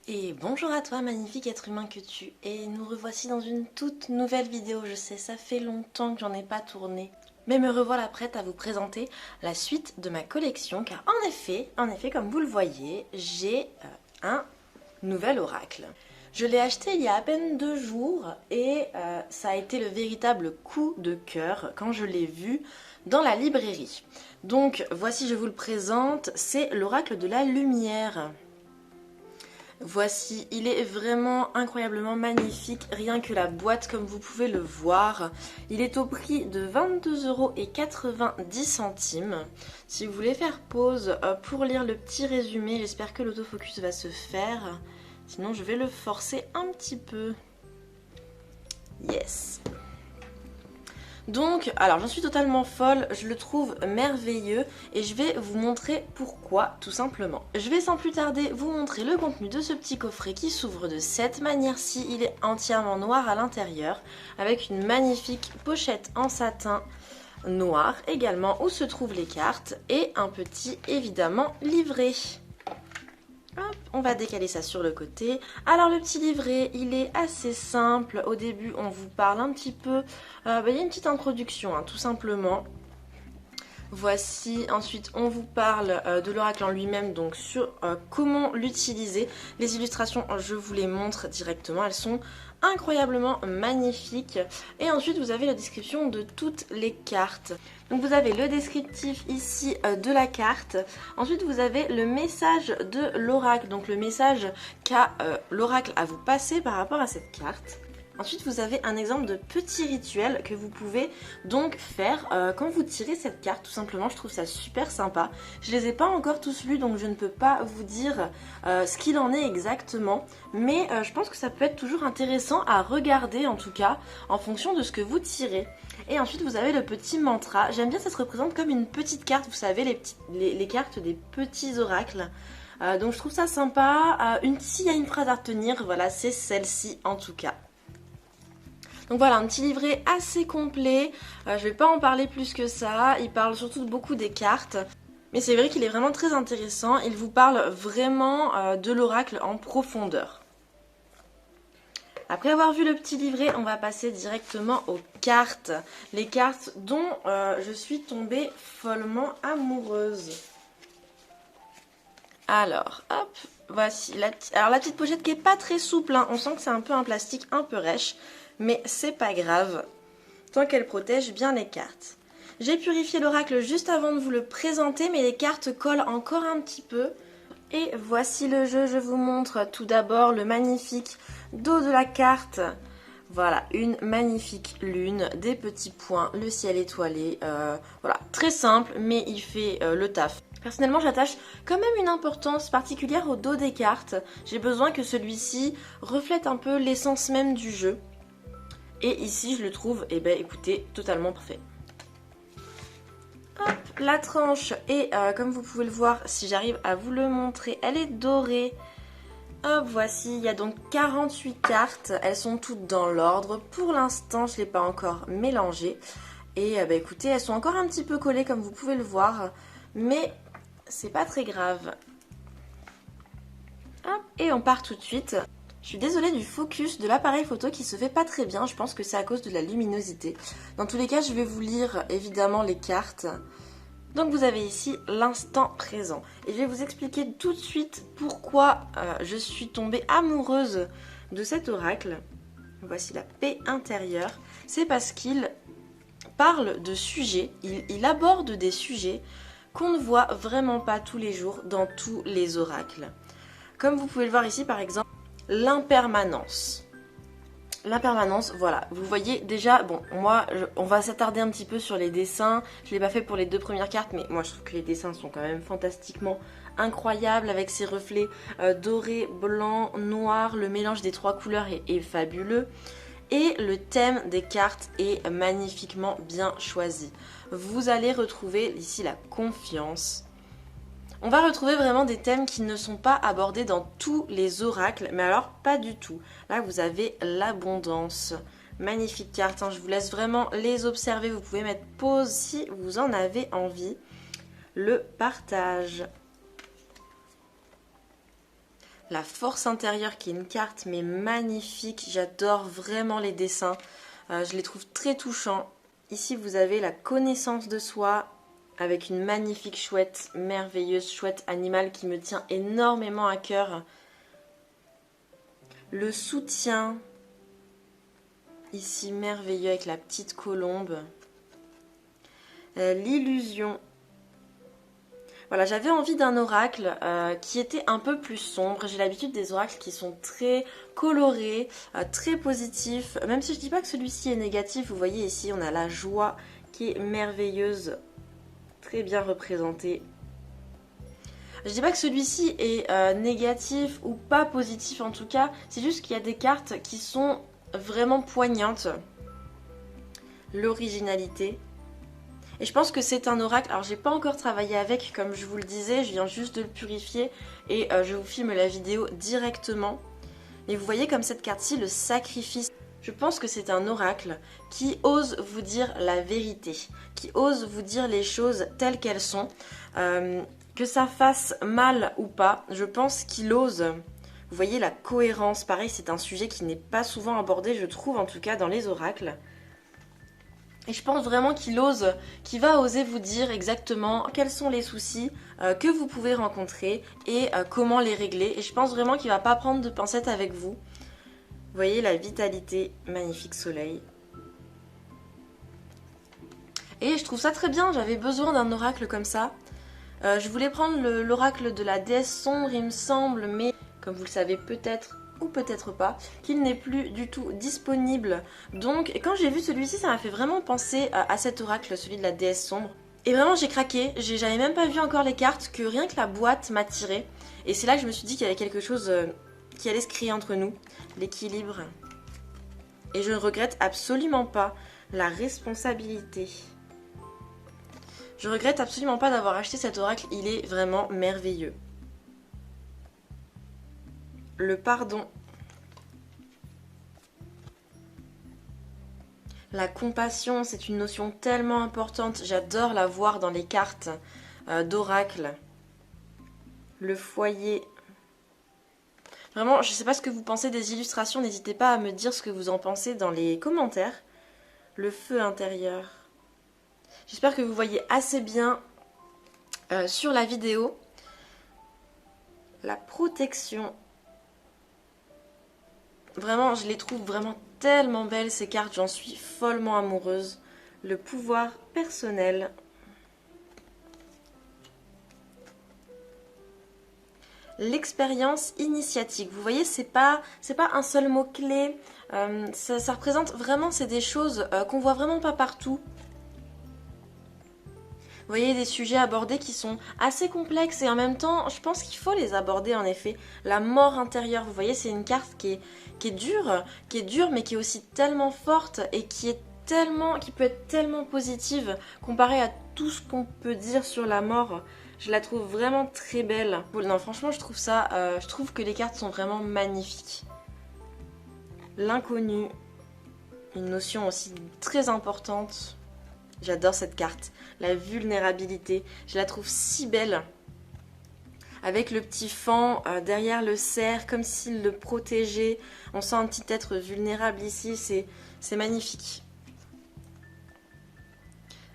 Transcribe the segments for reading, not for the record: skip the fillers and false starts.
Et bonjour à toi, magnifique être humain que tu es. Nous revoici dans une toute nouvelle vidéo. Je sais, ça fait longtemps que j'en ai pas tourné. Mais me revoilà prête à vous présenter la suite de ma collection. Car en effet, comme vous le voyez, j'ai un nouvel oracle. Je l'ai acheté il y a à peine 2 jours et ça a été le véritable coup de cœur quand je l'ai vu dans la librairie. Donc voici, je vous le présente, c'est l'oracle de la lumière. Voici, il est vraiment incroyablement magnifique, rien que la boîte comme vous pouvez le voir. Il est au prix de 22,90 €. Si vous voulez faire pause pour lire le petit résumé, j'espère que l'autofocus va se faire. Sinon je vais le forcer un petit peu. Yes. Donc, alors j'en suis totalement folle, je le trouve merveilleux et je vais vous montrer pourquoi tout simplement. Je vais sans plus tarder vous montrer le contenu de ce petit coffret qui s'ouvre de cette manière-ci. Il est entièrement noir à l'intérieur avec une magnifique pochette en satin noir également où se trouvent les cartes et un petit évidemment livret. Hop, on va décaler ça sur le côté. Alors le petit livret, il est assez simple. Au début, on vous parle un petit peu. Il y a une petite introduction, tout simplement. Voici, ensuite on vous parle de l'oracle en lui-même, donc sur comment l'utiliser. Les illustrations, je vous les montre directement, elles sont incroyablement magnifiques. Et ensuite vous avez la description de toutes les cartes. Donc vous avez le descriptif ici de la carte. Ensuite vous avez le message de l'oracle, donc le message qu'a l'oracle à vous passer par rapport à cette carte. Ensuite, vous avez un exemple de petit rituel que vous pouvez donc faire quand vous tirez cette carte. Tout simplement, je trouve ça super sympa. Je les ai pas encore tous lus, donc je ne peux pas vous dire ce qu'il en est exactement. Mais je pense que ça peut être toujours intéressant à regarder, en tout cas, en fonction de ce que vous tirez. Et ensuite, vous avez le petit mantra. J'aime bien, ça se représente comme une petite carte. Vous savez, les cartes des petits oracles. Donc, je trouve ça sympa. S'il y a une phrase à retenir, voilà, c'est celle-ci en tout cas. Donc voilà, un petit livret assez complet, je vais pas en parler plus que ça, il parle surtout beaucoup des cartes. Mais c'est vrai qu'il est vraiment très intéressant, il vous parle vraiment de l'oracle en profondeur. Après avoir vu le petit livret, on va passer directement aux cartes. Les cartes dont je suis tombée follement amoureuse. Alors, hop, voici la petite pochette qui est pas très souple, on sent que c'est un peu un plastique un peu rêche. Mais c'est pas grave, tant qu'elle protège bien les cartes. J'ai purifié l'oracle juste avant de vous le présenter, mais les cartes collent encore un petit peu. Et voici le jeu, je vous montre tout d'abord le magnifique dos de la carte. Voilà, une magnifique lune, des petits points, le ciel étoilé. Voilà, très simple, mais il fait le taf. Personnellement, j'attache quand même une importance particulière au dos des cartes. J'ai besoin que celui-ci reflète un peu l'essence même du jeu. Et ici, je le trouve, écoutez, totalement parfait. Hop, la tranche est, comme vous pouvez le voir, si j'arrive à vous le montrer, elle est dorée. Hop, voici, il y a donc 48 cartes, elles sont toutes dans l'ordre. Pour l'instant, je ne l'ai pas encore mélangée. Et écoutez, elles sont encore un petit peu collées, comme vous pouvez le voir. Mais c'est pas très grave. Hop, et on part tout de suite. Je suis désolée du focus de l'appareil photo qui se fait pas très bien, je pense que c'est à cause de la luminosité. Dans tous les cas, je vais vous lire évidemment les cartes. Donc vous avez ici l'instant présent. Et je vais vous expliquer tout de suite pourquoi je suis tombée amoureuse de cet oracle. Voici la paix intérieure. C'est parce qu'il parle de sujets, il aborde des sujets qu'on ne voit vraiment pas tous les jours dans tous les oracles. Comme vous pouvez le voir ici par exemple, l'impermanence. L'impermanence, voilà, vous voyez déjà, bon, on va s'attarder un petit peu sur les dessins. Je ne l'ai pas fait pour les 2 premières cartes, mais moi je trouve que les dessins sont quand même fantastiquement incroyables avec ces reflets dorés, blancs, noirs. Le mélange des 3 couleurs est fabuleux. Et le thème des cartes est magnifiquement bien choisi. Vous allez retrouver ici la confiance. On va retrouver vraiment des thèmes qui ne sont pas abordés dans tous les oracles, mais alors pas du tout. Là, vous avez l'abondance. Magnifique carte, je vous laisse vraiment les observer. Vous pouvez mettre pause si vous en avez envie. Le partage. La force intérieure qui est une carte mais magnifique. J'adore vraiment les dessins. Je les trouve très touchants. Ici vous avez la connaissance de soi avec une magnifique chouette, merveilleuse chouette animale qui me tient énormément à cœur. Le soutien, ici merveilleux avec la petite colombe. L'illusion. Voilà, j'avais envie d'un oracle qui était un peu plus sombre. J'ai l'habitude des oracles qui sont très colorés, très positifs. Même si je ne dis pas que celui-ci est négatif, vous voyez ici on a la joie qui est merveilleuse, très bien représentée. Je ne dis pas que celui-ci est négatif ou pas positif en tout cas, c'est juste qu'il y a des cartes qui sont vraiment poignantes. L'originalité. Et je pense que c'est un oracle. Alors j'ai pas encore travaillé avec, comme je vous le disais, je viens juste de le purifier et je vous filme la vidéo directement. Et vous voyez comme cette carte-ci, le sacrifice. Je pense que c'est un oracle qui ose vous dire la vérité, qui ose vous dire les choses telles qu'elles sont. Que ça fasse mal ou pas, je pense qu'il ose. Vous voyez la cohérence, pareil, c'est un sujet qui n'est pas souvent abordé, je trouve en tout cas dans les oracles. Et je pense vraiment qu'il ose, qu'il va oser vous dire exactement quels sont les soucis que vous pouvez rencontrer et comment les régler. Et je pense vraiment qu'il ne va pas prendre de pincettes avec vous. Vous voyez la vitalité, magnifique soleil. Et je trouve ça très bien, j'avais besoin d'un oracle comme ça. Je voulais prendre l'oracle de la déesse sombre, il me semble, mais comme vous le savez peut-être ou peut-être pas, qu'il n'est plus du tout disponible. Donc quand j'ai vu celui-ci, ça m'a fait vraiment penser à cet oracle, celui de la déesse sombre. Et vraiment j'ai craqué, j'avais même pas vu encore les cartes, que rien que la boîte m'attirait. Et c'est là que je me suis dit qu'il y avait quelque chose qui allait se créer entre nous, l'équilibre. Et je ne regrette absolument pas la responsabilité. Je regrette absolument pas d'avoir acheté cet oracle, il est vraiment merveilleux. Le pardon. La compassion, c'est une notion tellement importante. J'adore la voir dans les cartes d'oracle. Le foyer. Vraiment, je ne sais pas ce que vous pensez des illustrations. N'hésitez pas à me dire ce que vous en pensez dans les commentaires. Le feu intérieur. J'espère que vous voyez assez bien sur la vidéo. La protection. Vraiment, je les trouve vraiment tellement belles ces cartes, j'en suis follement amoureuse. Le pouvoir personnel. L'expérience initiatique. Vous voyez, c'est pas un seul mot-clé. Ça représente vraiment, c'est des choses qu'on voit vraiment pas partout. Vous voyez des sujets abordés qui sont assez complexes et en même temps, je pense qu'il faut les aborder en effet. La mort intérieure, vous voyez, c'est une carte qui est dure, mais qui est aussi tellement forte et qui peut être tellement positive comparée à tout ce qu'on peut dire sur la mort. Je la trouve vraiment très belle. Non, franchement, je trouve que les cartes sont vraiment magnifiques. L'inconnu, une notion aussi très importante. J'adore cette carte. La vulnérabilité, je la trouve si belle. Avec le petit fan derrière le cerf, comme s'il le protégeait. On sent un petit être vulnérable ici, c'est magnifique.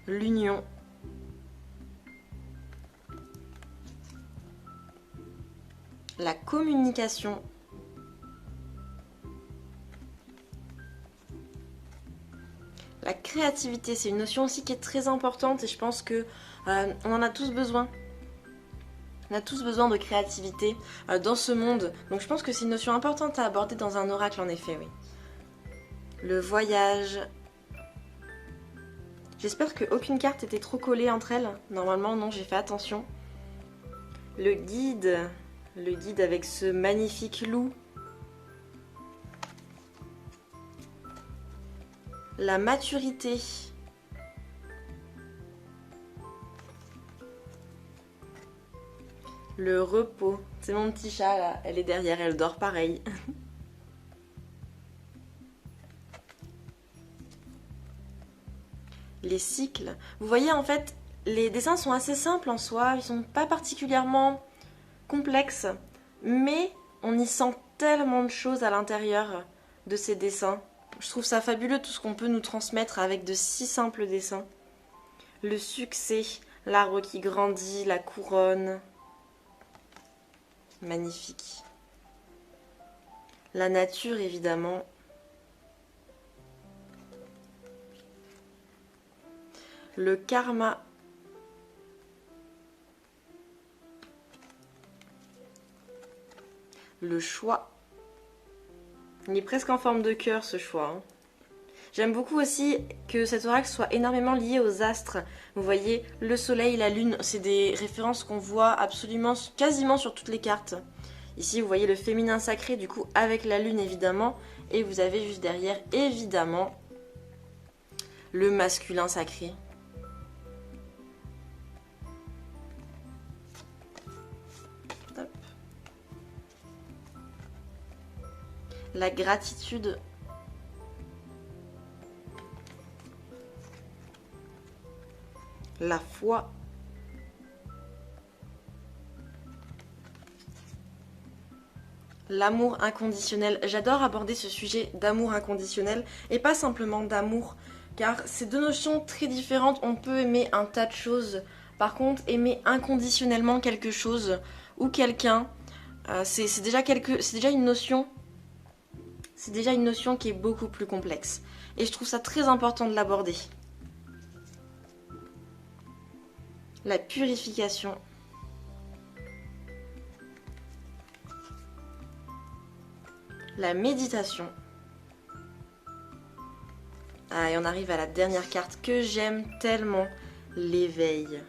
L'union. La communication. La créativité, c'est une notion aussi qui est très importante et je pense que on en a tous besoin. On a tous besoin de créativité dans ce monde. Donc je pense que c'est une notion importante à aborder dans un oracle en effet, oui. Le voyage. J'espère qu'aucune carte était trop collée entre elles. Normalement non, j'ai fait attention. Le guide avec ce magnifique loup. La maturité. Le repos. C'est mon petit chat là, elle est derrière, elle dort pareil. Les cycles. Vous voyez en fait, les dessins sont assez simples en soi, ils sont pas particulièrement complexes, mais On y sent tellement de choses à l'intérieur de ces dessins. Je trouve ça fabuleux tout ce qu'on peut nous transmettre avec de si simples dessins. Le succès, l'arbre qui grandit, la couronne. Magnifique. La nature, évidemment. Le karma. Le choix. Il est presque en forme de cœur, ce choix. Hein. J'aime beaucoup aussi que cet oracle soit énormément lié aux astres. Vous voyez, le soleil, la lune, c'est des références qu'on voit absolument, quasiment sur toutes les cartes. Ici, vous voyez le féminin sacré, du coup, avec la lune, évidemment. Et vous avez juste derrière, évidemment, le masculin sacré. Hop. La gratitude. La foi. L'amour inconditionnel. J'adore aborder ce sujet d'amour inconditionnel et pas simplement d'amour, car c'est deux notions très différentes. On peut aimer un tas de choses. Par contre, aimer inconditionnellement quelque chose ou quelqu'un, c'est déjà une notion. C'est déjà une notion qui est beaucoup plus complexe. Et je trouve ça très important de l'aborder. La purification. La méditation. Ah, et on arrive à la dernière carte que j'aime tellement, l'éveil.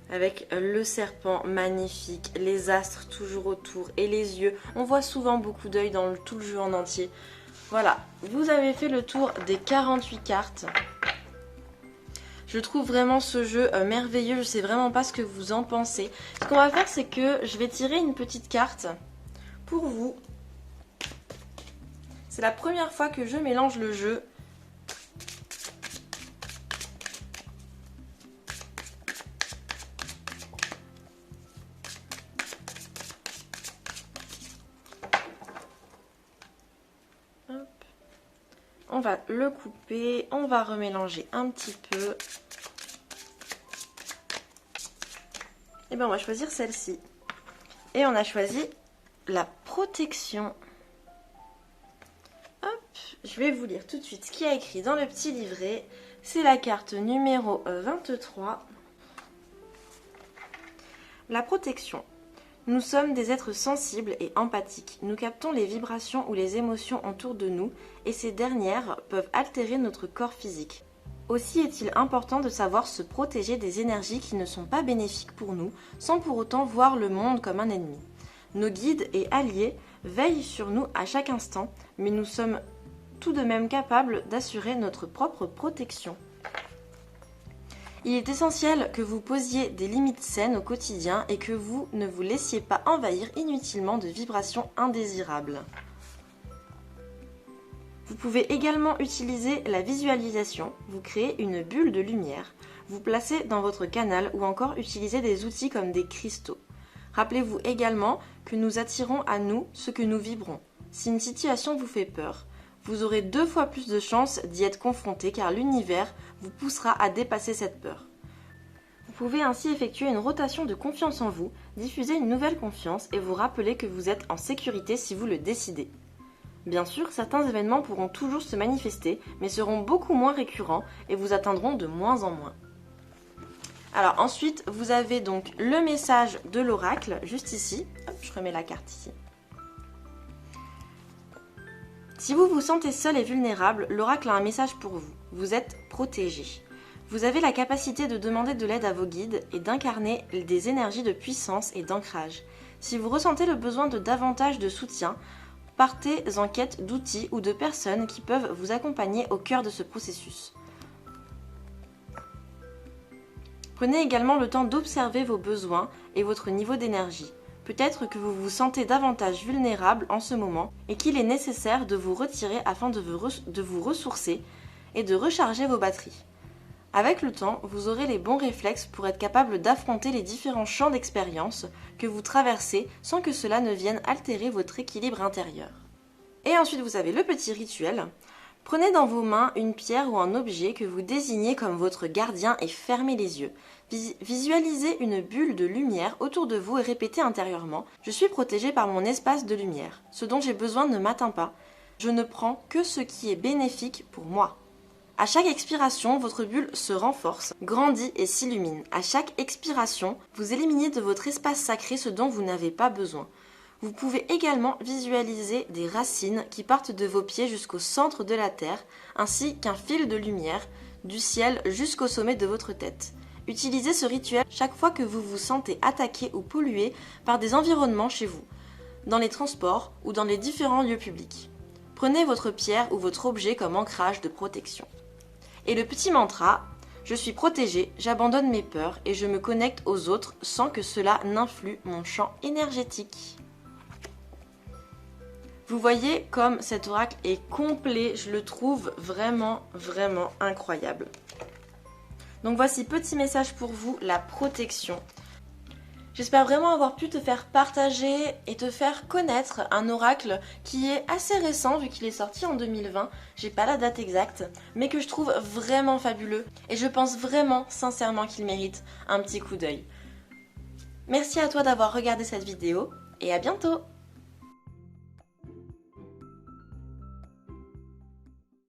Avec le serpent magnifique, les astres toujours autour et les yeux. On voit souvent beaucoup d'œils dans tout le jeu en entier. Voilà, vous avez fait le tour des 48 cartes. Je trouve vraiment ce jeu merveilleux, je sais vraiment pas ce que vous en pensez. Ce qu'on va faire, c'est que je vais tirer une petite carte pour vous. C'est la première fois que je mélange le jeu. Hop. On va le couper, on va remélanger un petit peu. Et bien on va choisir celle-ci. Et on a choisi la protection. Hop, je vais vous lire tout de suite ce qu'il y a écrit dans le petit livret. C'est la carte numéro 23. La protection. Nous sommes des êtres sensibles et empathiques. Nous captons les vibrations ou les émotions autour de nous et ces dernières peuvent altérer notre corps physique. Aussi est-il important de savoir se protéger des énergies qui ne sont pas bénéfiques pour nous sans pour autant voir le monde comme un ennemi. Nos guides et alliés veillent sur nous à chaque instant, mais nous sommes tout de même capables d'assurer notre propre protection. Il est essentiel que vous posiez des limites saines au quotidien et que vous ne vous laissiez pas envahir inutilement de vibrations indésirables. Vous pouvez également utiliser la visualisation, vous créez une bulle de lumière, vous placez dans votre canal ou encore utiliser des outils comme des cristaux. Rappelez-vous également que nous attirons à nous ce que nous vibrons. Si une situation vous fait peur, vous aurez 2 fois plus de chances d'y être confronté car l'univers vous poussera à dépasser cette peur. Vous pouvez ainsi effectuer une rotation de confiance en vous, diffuser une nouvelle confiance et vous rappeler que vous êtes en sécurité si vous le décidez. Bien sûr, certains événements pourront toujours se manifester, mais seront beaucoup moins récurrents et vous atteindront de moins en moins. Alors ensuite, vous avez donc le message de l'oracle, juste ici. Hop, je remets la carte ici. Si vous vous sentez seul et vulnérable, l'oracle a un message pour vous. Vous êtes protégé. Vous avez la capacité de demander de l'aide à vos guides et d'incarner des énergies de puissance et d'ancrage. Si vous ressentez le besoin de davantage de soutien, partez en quête d'outils ou de personnes qui peuvent vous accompagner au cœur de ce processus. Prenez également le temps d'observer vos besoins et votre niveau d'énergie. Peut-être que vous vous sentez davantage vulnérable en ce moment et qu'il est nécessaire de vous retirer afin de vous ressourcer et de recharger vos batteries. Avec le temps, vous aurez les bons réflexes pour être capable d'affronter les différents champs d'expérience que vous traversez sans que cela ne vienne altérer votre équilibre intérieur. Et ensuite, vous avez le petit rituel. Prenez dans vos mains une pierre ou un objet que vous désignez comme votre gardien et fermez les yeux. Visualisez une bulle de lumière autour de vous et répétez intérieurement « Je suis protégé par mon espace de lumière. Ce dont j'ai besoin ne m'atteint pas. Je ne prends que ce qui est bénéfique pour moi. » À chaque expiration, votre bulle se renforce, grandit et s'illumine. À chaque expiration, vous éliminez de votre espace sacré ce dont vous n'avez pas besoin. Vous pouvez également visualiser des racines qui partent de vos pieds jusqu'au centre de la terre, ainsi qu'un fil de lumière du ciel jusqu'au sommet de votre tête. Utilisez ce rituel chaque fois que vous vous sentez attaqué ou pollué par des environnements chez vous, dans les transports ou dans les différents lieux publics. Prenez votre pierre ou votre objet comme ancrage de protection. Et le petit mantra, je suis protégé, j'abandonne mes peurs et je me connecte aux autres sans que cela n'influe mon champ énergétique. Vous voyez comme cet oracle est complet, je le trouve vraiment incroyable. Donc voici petit message pour vous, la protection. J'espère vraiment avoir pu te faire partager et te faire connaître un oracle qui est assez récent vu qu'il est sorti en 2020, j'ai pas la date exacte, mais que je trouve vraiment fabuleux et je pense vraiment sincèrement qu'il mérite un petit coup d'œil. Merci à toi d'avoir regardé cette vidéo et à bientôt!